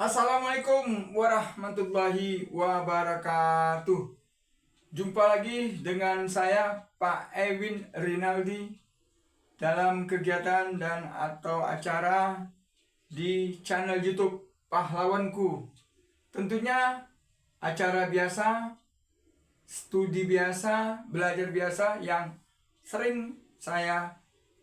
Assalamualaikum warahmatullahi wabarakatuh. Jumpa lagi dengan saya Pak Ewin Rinaldi dalam kegiatan dan atau acara di channel YouTube Pahlawanku. Tentunya acara biasa, studi biasa, belajar biasa yang sering saya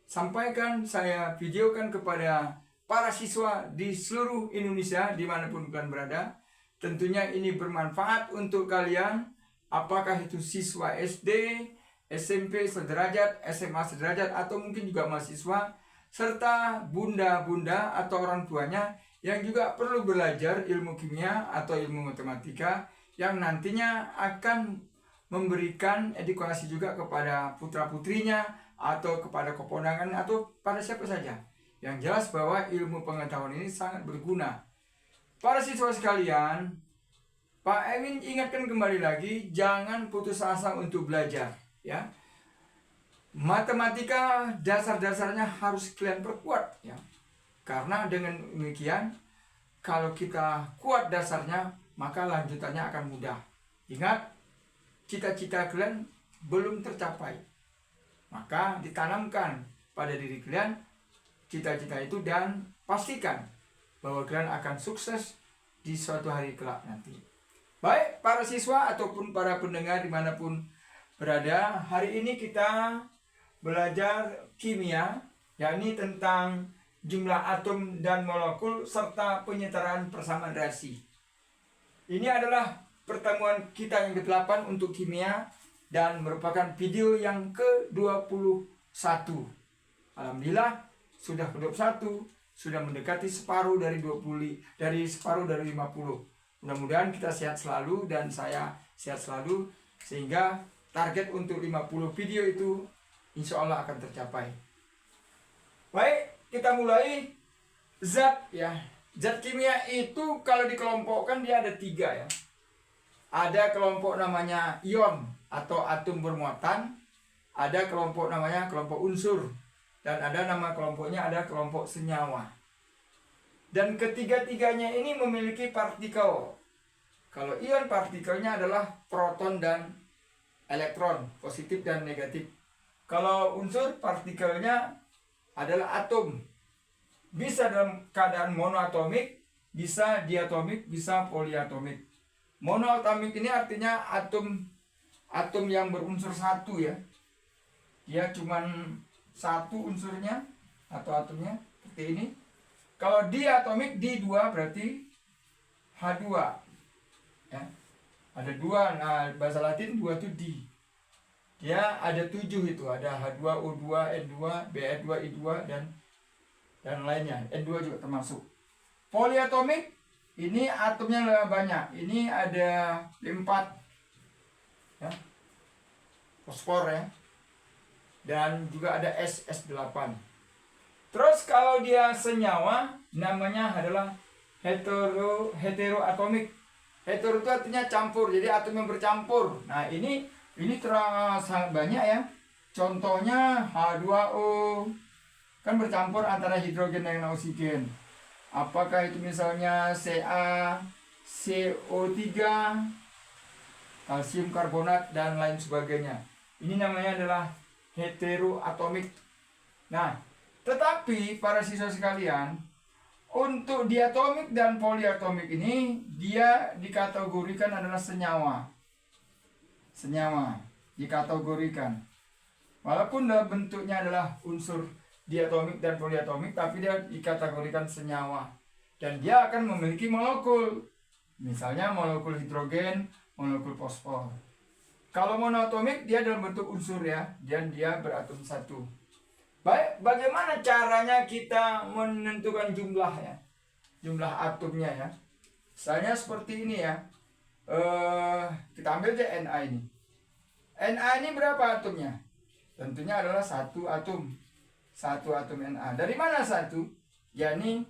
sampaikan, saya videokan kepada para siswa di seluruh Indonesia dimanapun kalian berada. Tentunya ini bermanfaat untuk kalian, apakah itu siswa SD, SMP sederajat, SMA sederajat, atau mungkin juga mahasiswa, serta bunda-bunda atau orang tuanya yang juga perlu belajar ilmu kimia atau ilmu matematika yang nantinya akan memberikan edukasi juga kepada putra-putrinya atau kepada keponakan atau pada siapa saja. Yang jelas bahwa ilmu pengetahuan ini sangat berguna. Para siswa sekalian, Pak Ewin ingatkan kembali lagi, jangan putus asa untuk belajar, ya. Matematika dasar-dasarnya harus kalian perkuat, ya. Karena dengan demikian, kalau kita kuat dasarnya, maka lanjutannya akan mudah. Ingat, cita-cita kalian belum tercapai, maka ditanamkan pada diri kalian cita-cita itu dan pastikan bahwa kalian akan sukses di suatu hari kelak nanti. Baik para siswa ataupun para pendengar dimanapun berada, hari ini kita belajar kimia, yakni tentang jumlah atom dan molekul serta penyetaraan persamaan reaksi. Ini adalah pertemuan kita yang ke-8 untuk kimia dan merupakan video yang ke-21. Alhamdulillah sudah ke-21, sudah mendekati separuh dari 50. Mudah-mudahan kita sehat selalu dan saya sehat selalu sehingga target untuk 50 video itu insya Allah akan tercapai. Baik, kita mulai. Zat, ya. Zat kimia itu kalau dikelompokkan dia ada 3, ya. Ada kelompok namanya ion atau atom bermuatan, ada kelompok namanya kelompok unsur, dan ada nama kelompoknya ada kelompok senyawa. Dan ketiga-tiganya ini memiliki partikel. Kalau ion, partikelnya adalah proton dan elektron, positif dan negatif. Kalau unsur, partikelnya adalah atom. Bisa dalam keadaan monoatomik, bisa diatomik, bisa poliatomik. Monoatomik ini artinya atom yang berunsur satu, ya. Dia cuman satu unsurnya atau atomnya seperti ini. Kalau diatomik, di 2 berarti H2, ya. Ada 2, nah bahasa Latin 2 itu di. Dia ada 7 itu, ada H2O2, N2, Be2I2 dan lainnya. N2 juga termasuk. Poliatomik ini atomnya lebih banyak. Ini ada 4, ya. Fosfor, ya. Dan juga ada S8. Terus kalau dia senyawa, namanya adalah heteroatomik. Hetero itu artinya campur, jadi atom yang bercampur. Nah ini sangat banyak, ya. Contohnya H2O kan bercampur antara hidrogen dengan oksigen. Apakah itu misalnya Ca, CO3, kalsium karbonat dan lain sebagainya. Ini namanya adalah heteroatomik. Nah, tetapi para siswa sekalian, untuk diatomik dan poliatomik ini dia dikategorikan adalah senyawa. Senyawa dikategorikan. Walaupun dalam bentuknya adalah unsur diatomik dan poliatomik, tapi dia dikategorikan senyawa. Dan dia akan memiliki molekul. Misalnya molekul hidrogen, molekul fosfor. Kalau monoatomik dia dalam bentuk unsur, ya, dan dia beratom satu. Baik, bagaimana caranya kita menentukan jumlah, ya, jumlah atomnya, ya. Misalnya seperti ini, ya. Kita ambil aja Na ini. Na ini berapa atomnya? Tentunya adalah 1 atom. 1 atom Na. Dari mana 1? Yakni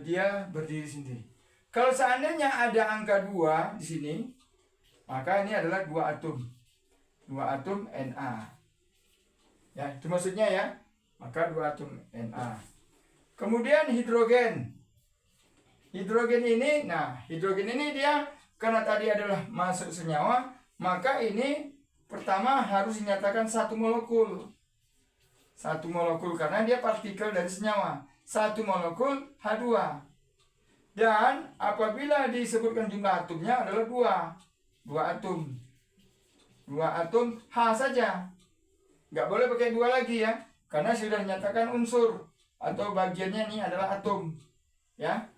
dia berdiri sendiri. Kalau seandainya ada angka 2 di sini, maka ini adalah 2 atom. 2 atom Na. Ya, itu maksudnya, ya. Maka 2 atom Na. Kemudian hidrogen. hidrogen ini, nah hidrogen ini dia karena tadi adalah masuk senyawa, maka ini pertama harus dinyatakan satu molekul. Satu molekul karena dia partikel dari senyawa. Satu molekul H2. Dan apabila disebutkan jumlah atomnya adalah 2. 2 atom. 2 atom H saja. Nggak boleh pakai 2 lagi ya. Karena sudah dinyatakan unsur atau bagiannya ini adalah atom. Ya.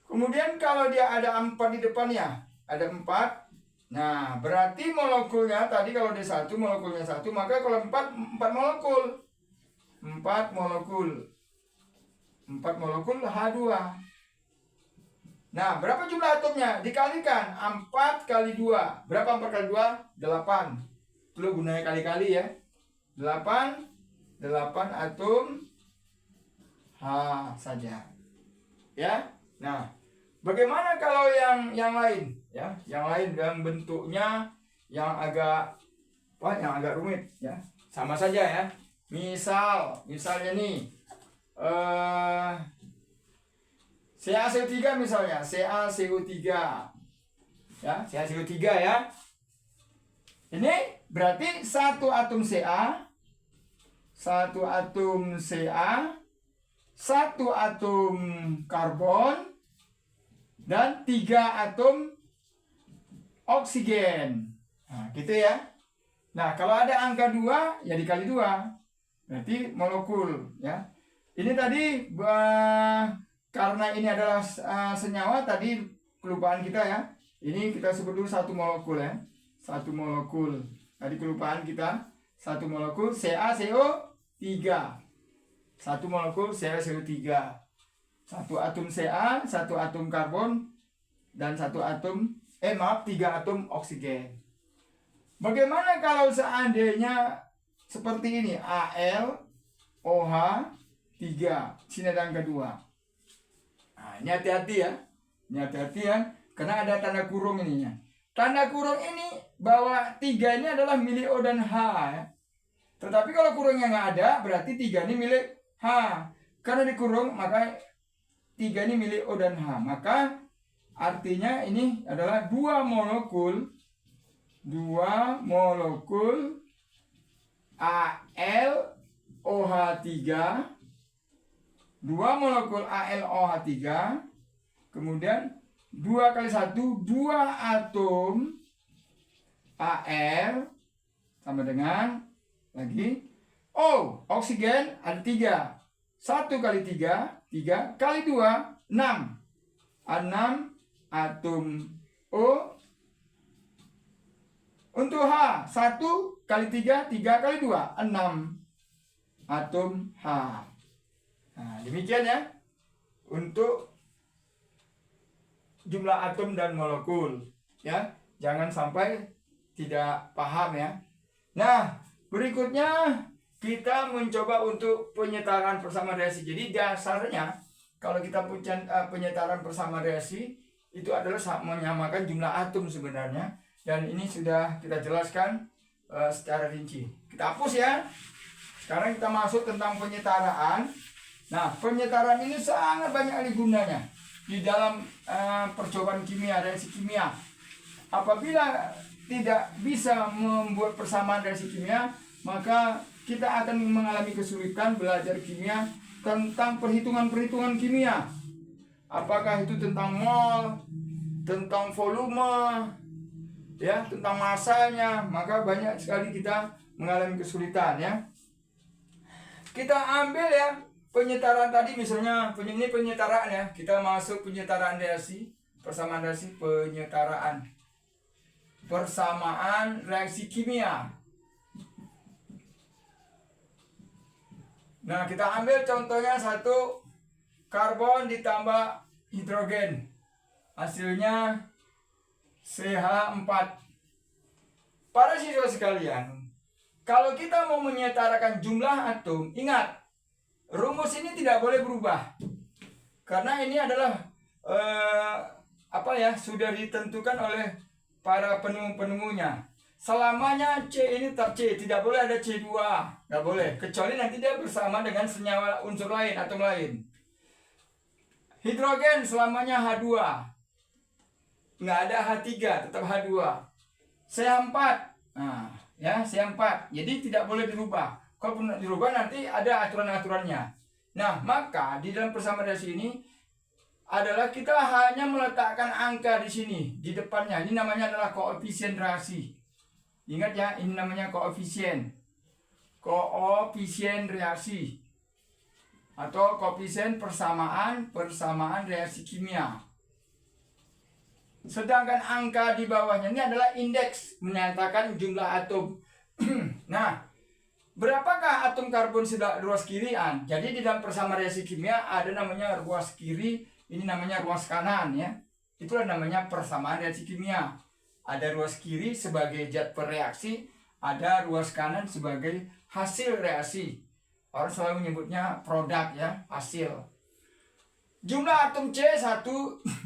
Kemudian kalau dia ada 4 di depannya, ada 4. Nah, berarti molekulnya tadi kalau dia 1, molekulnya 1, maka kalau 4 molekul. 4 molekul. 4 molekul H2. Nah, berapa jumlah atomnya? Dikalikan 4 kali 2. Berapa 4 kali 2? 8. Itu gunanya kali-kali ya. 8 atom H saja. Ya. Nah, bagaimana kalau yang lain ya? Yang lain yang bentuknya yang agak rumit ya. Sama saja ya. Misalnya nih CaCO3 misalnya, CaCO3. Ya, CaCO3 ya. Ini berarti satu atom Ca, satu atom karbon, dan 3 atom oksigen. Nah, gitu ya. Nah, kalau ada angka 2, ya dikali 2. Berarti molekul, ya. Ini tadi karena ini adalah senyawa, tadi kelupaan kita ya. Ini kita sebut dulu satu molekul ya. Satu molekul. Tadi kelupaan kita. Satu molekul CaCO3. Satu molekul CaCO3. Satu atom Ca, satu atom karbon, dan 3 atom oksigen. Bagaimana kalau seandainya seperti ini, AlOH3, sini ada angka 2. Nah, ini hati-hati ya. Ini hati-hati ya, karena ada tanda kurung ininya. Tanda kurung ini bahwa 3 ini adalah milik O dan H ya. Tetapi kalau kurungnya nggak ada, berarti 3 ini milik H. Karena dikurung, maka 3 ini milik O dan H. Maka artinya ini adalah 2 molekul AlOH3, 2 molekul AlOH3, kemudian 2 kali 1, 2 atom Al sama dengan lagi O, oksigen ada 3. 1 kali 3, 3 kali 2, 6. 6 atom O. Untuk H, 1 kali 3, 3 kali 2, 6 atom H. Nah, demikian ya untuk jumlah atom dan molekul ya. Jangan sampai tidak paham ya. Nah, berikutnya kita mencoba untuk penyetaraan persamaan reaksi. Jadi dasarnya kalau kita punya penyetaraan persamaan reaksi itu adalah menyamakan jumlah atom sebenarnya, dan ini sudah kita jelaskan secara rinci. Kita hapus ya. Sekarang kita masuk tentang penyetaraan. Nah, penyetaraan ini sangat banyak gunanya di dalam percobaan kimia, reaksi kimia. Apabila tidak bisa membuat persamaan reaksi kimia, maka kita akan mengalami kesulitan belajar kimia tentang perhitungan-perhitungan kimia. Apakah itu tentang mol, tentang volume, ya, tentang masanya, maka banyak sekali kita mengalami kesulitan ya. Kita ambil ya penyetaraan tadi, misalnya ini penyetaraan ya. Kita masuk penyetaraan reaksi, persamaan reaksi, persamaan reaksi kimia. Nah, kita ambil contohnya 1 karbon ditambah hidrogen. Hasilnya CH4. Para siswa sekalian, kalau kita mau menyetarakan jumlah atom, ingat, rumus ini tidak boleh berubah. Karena ini adalah sudah ditentukan oleh para penemu-penemunya. Selamanya C ini tetap C, tidak boleh ada C2, nggak boleh, kecuali nanti dia bersama dengan senyawa unsur lain, atom lain. Hidrogen selamanya H2. Nggak ada H3, tetap H2. CH4. Nah, ya, CH4. Jadi tidak boleh dirubah. Kalau dirubah nanti ada aturan-aturannya. Nah, maka di dalam persamaan reaksi ini adalah kita hanya meletakkan angka di sini, di depannya. Ini namanya adalah koefisien reaksi. Ingat ya, ini namanya koefisien. Koefisien reaksi. Atau koefisien persamaan reaksi kimia. Sedangkan angka di bawahnya ini adalah indeks, menyatakan jumlah atom. Nah, berapakah atom karbon sebelah ruas kirian? Jadi di dalam persamaan reaksi kimia ada namanya ruas kiri, ini namanya ruas kanan ya. Itulah namanya persamaan reaksi kimia. Ada ruas kiri sebagai zat bereaksi, ada ruas kanan sebagai hasil reaksi. Orang selalu menyebutnya produk ya, hasil. Jumlah atom C1,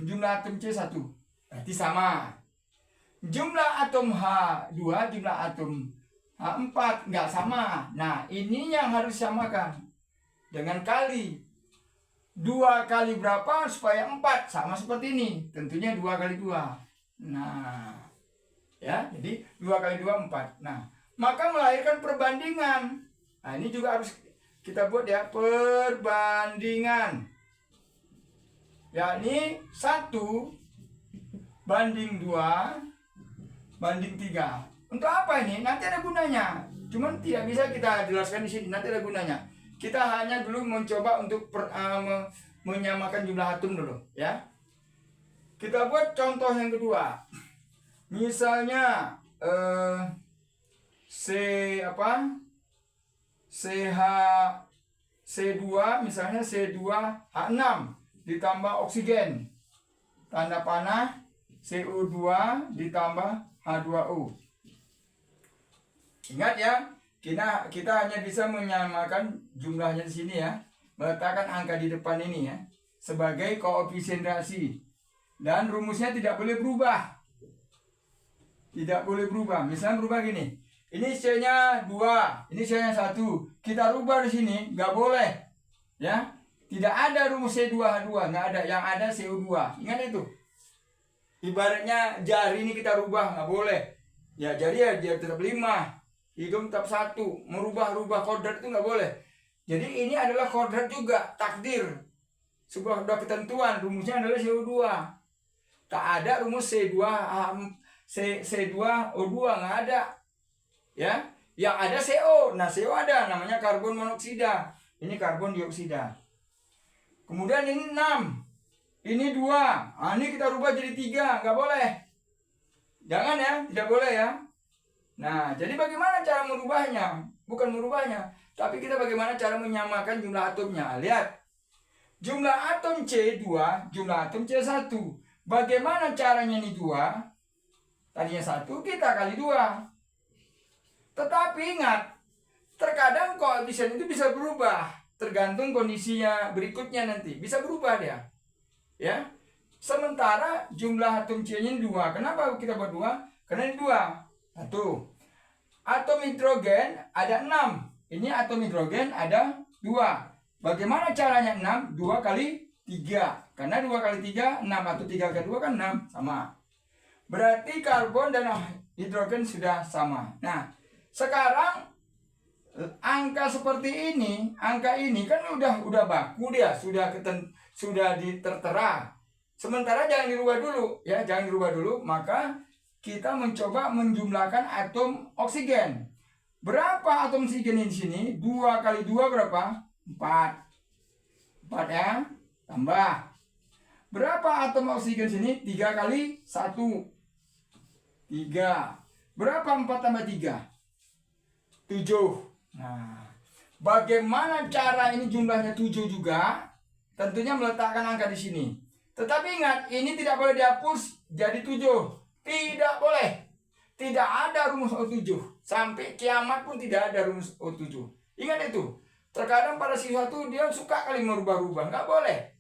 jumlah atom C1 berarti sama. Jumlah atom H2, jumlah atom H4 nggak sama. Nah, ini yang harus samakan dengan kali. 2 kali berapa supaya 4 sama seperti ini. Tentunya 2 kali 2. Nah, ya, jadi 2 kali 2 4. Nah, maka melahirkan perbandingan. Nah, ini juga harus kita buat ya, perbandingan. Yakni 1 banding 2 banding 3. Untuk apa ini? Nanti ada gunanya. Cuman tidak bisa kita jelaskan di sini. Nanti ada gunanya. Kita hanya dulu mencoba untuk menyamakan jumlah atom dulu, ya. Kita buat contoh yang kedua. Misalnya C2 misalnya C2H6 ditambah oksigen. Tanda panah CO2 ditambah H2O. Ingat ya, kita hanya bisa menyamakan jumlahnya di sini ya. Meletakkan angka di depan ini ya sebagai koefisien reaksi. Dan rumusnya tidak boleh berubah. Tidak boleh berubah. Misalnya berubah gini. Ini C-nya 2, ini C-nya 1. Kita rubah di sini, nggak boleh. Ya. Tidak ada rumus C2H2, nggak ada. Yang ada CO2. Ingat itu. Ibaratnya jari ini kita rubah, nggak boleh. Ya, jari ya tetap 5. Hidung tetap 1. Merubah-rubah kodrat itu nggak boleh. Jadi ini adalah kodrat juga, takdir. Sebuah ketentuan, rumusnya adalah CO2. Tak ada rumus C2O2, nggak ada. Ya, yang ada CO. Nah, CO ada, namanya karbon monoksida. Ini karbon dioksida. Kemudian ini 6. Ini 2. Nah, ini kita rubah jadi 3, nggak boleh. Jangan ya, tidak boleh ya. Nah, jadi bagaimana cara merubahnya? Bukan merubahnya, tapi kita bagaimana cara menyamakan jumlah atomnya. Lihat. Jumlah atom C2, jumlah atom C1. Bagaimana caranya ini 2? Tadinya 1, kita kali 2. Tetapi ingat, terkadang koefisien itu bisa berubah. Tergantung kondisinya berikutnya nanti. Bisa berubah dia. Ya. Sementara jumlah atom C-nya 2. Kenapa kita buat 2? Karena ini 2. 1. Atom hidrogen ada 6. Ini atom hidrogen ada 2. Bagaimana caranya 6? 2 kali 3. Karena 2 kali 3, 6. Atau 3 kali 2 kan 6. Sama. Berarti karbon dan hidrogen sudah sama. Nah, sekarang angka seperti ini, angka ini kan udah baku dia, sudah tertera. Sementara jangan dirubah dulu, ya, jangan dirubah dulu. Maka kita mencoba menjumlahkan atom oksigen. Berapa atom oksigen di sini? 2 kali 2 berapa? 4. 4 ya, tambah. Berapa atom oksigen sini? 3 kali 1. 3. Berapa 4 tambah 3? 7. Nah, bagaimana cara ini jumlahnya 7 juga? Tentunya meletakkan angka di sini. Tetapi ingat, ini tidak boleh dihapus jadi 7. Tidak boleh. Tidak ada rumus O7. Sampai kiamat pun tidak ada rumus O7. Ingat itu. Terkadang pada siswa itu dia suka kali merubah-rubah. Nggak boleh.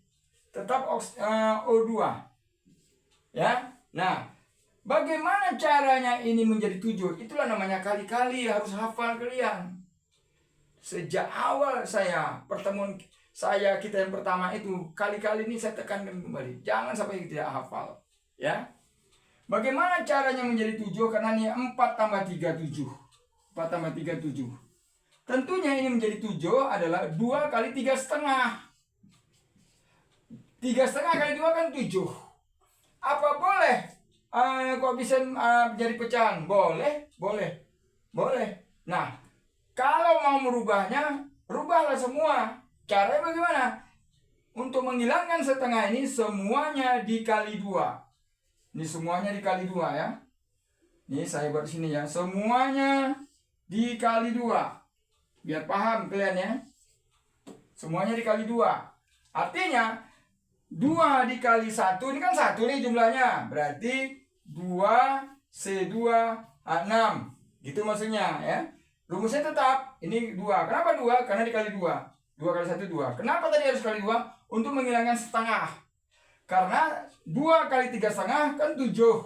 Tetap O2. Ya. Nah, bagaimana caranya ini menjadi 7? Itulah namanya kali-kali harus hafal kalian. Sejak awal saya pertemuan kita yang pertama itu kali-kali ini saya tekankan kembali, jangan sampai tidak hafal, ya. Bagaimana caranya menjadi 7? Karena ini 4 tambah 3 7. 4 tambah 3 7. Tentunya ini menjadi 7 adalah 2 kali 3 setengah. 3 setengah kali 2 kan 7. Apa boleh koefisien jadi pecahan? Boleh. Nah, kalau mau merubahnya, rubahlah semua. Caranya bagaimana? Untuk menghilangkan setengah ini semuanya dikali 2. Ini semuanya dikali 2 ya. Ini saya buat sini ya. Semuanya dikali 2. Biar paham kalian ya. Semuanya dikali 2. Artinya 2 dikali 1 ini kan 1 nih jumlahnya. Berarti 2C2 6. Gitu maksudnya ya. Rumusnya tetap ini 2. Kenapa 2? Karena dikali 2. 2 kali 1 2. Kenapa tadi harus kali 2? Untuk menghilangkan setengah. Karena 2 kali 3 setengah kan 7. 7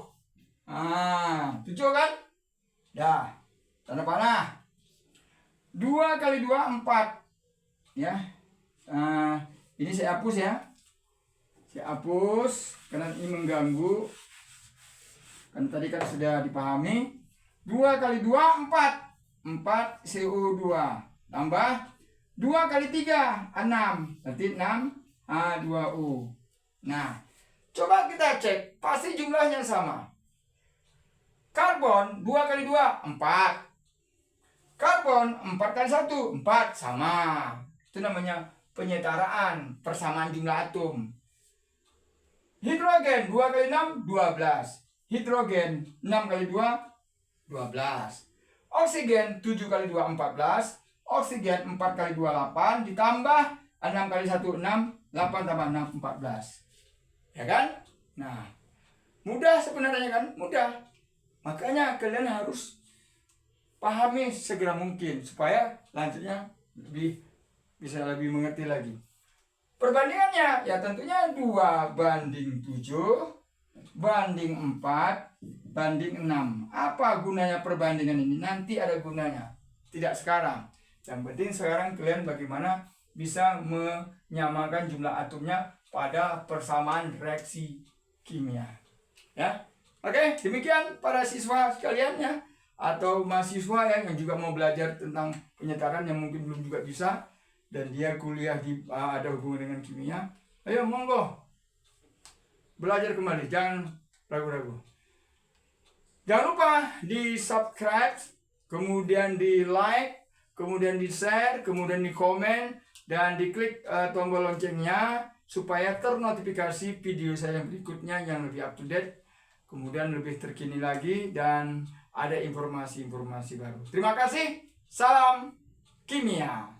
kan? Ya. Tanda panah. 2 kali 2 4. Ya. Ini saya hapus ya. Saya hapus karena ini mengganggu. Kan tadi kan sudah dipahami. 2 kali 2 4. 4 CO2 tambah 2 kali 3 6. Berarti 6 H2O. Nah, coba kita cek, pasti jumlahnya sama. Karbon 2 kali 2 4. Karbon 4 kali 1 4 sama. Itu namanya penyetaraan, persamaan jumlah atom. Hidrogen 2 kali 6 12. Hidrogen 6 kali 2 12. Oksigen 7 kali 2 14. Oksigen 4 kali 2 8 ditambah 6 kali 1 6. 8 tambah 6 14. Ya kan? Nah, mudah sebenarnya kan? Mudah. Makanya kalian harus pahami segera mungkin supaya lanjutnya bisa lebih mengerti lagi. Perbandingannya ya tentunya 2 banding 7 banding 4 banding 6. Apa gunanya perbandingan ini? Nanti ada gunanya. Tidak sekarang. Yang penting sekarang kalian bagaimana bisa menyamakan jumlah atomnya pada persamaan reaksi kimia. Ya. Oke, demikian para siswa sekalian ya, atau mahasiswa ya, yang juga mau belajar tentang penyetaraan yang mungkin belum juga bisa dan dia kuliah di ada hubungan dengan kimia. Ayo monggo belajar kembali, jangan ragu-ragu. Jangan lupa di subscribe, kemudian di like, kemudian di share, kemudian di komen, dan diklik tombol loncengnya supaya ternotifikasi video saya yang berikutnya yang lebih up to date, kemudian lebih terkini lagi dan ada informasi-informasi baru. Terima kasih. Salam kimia.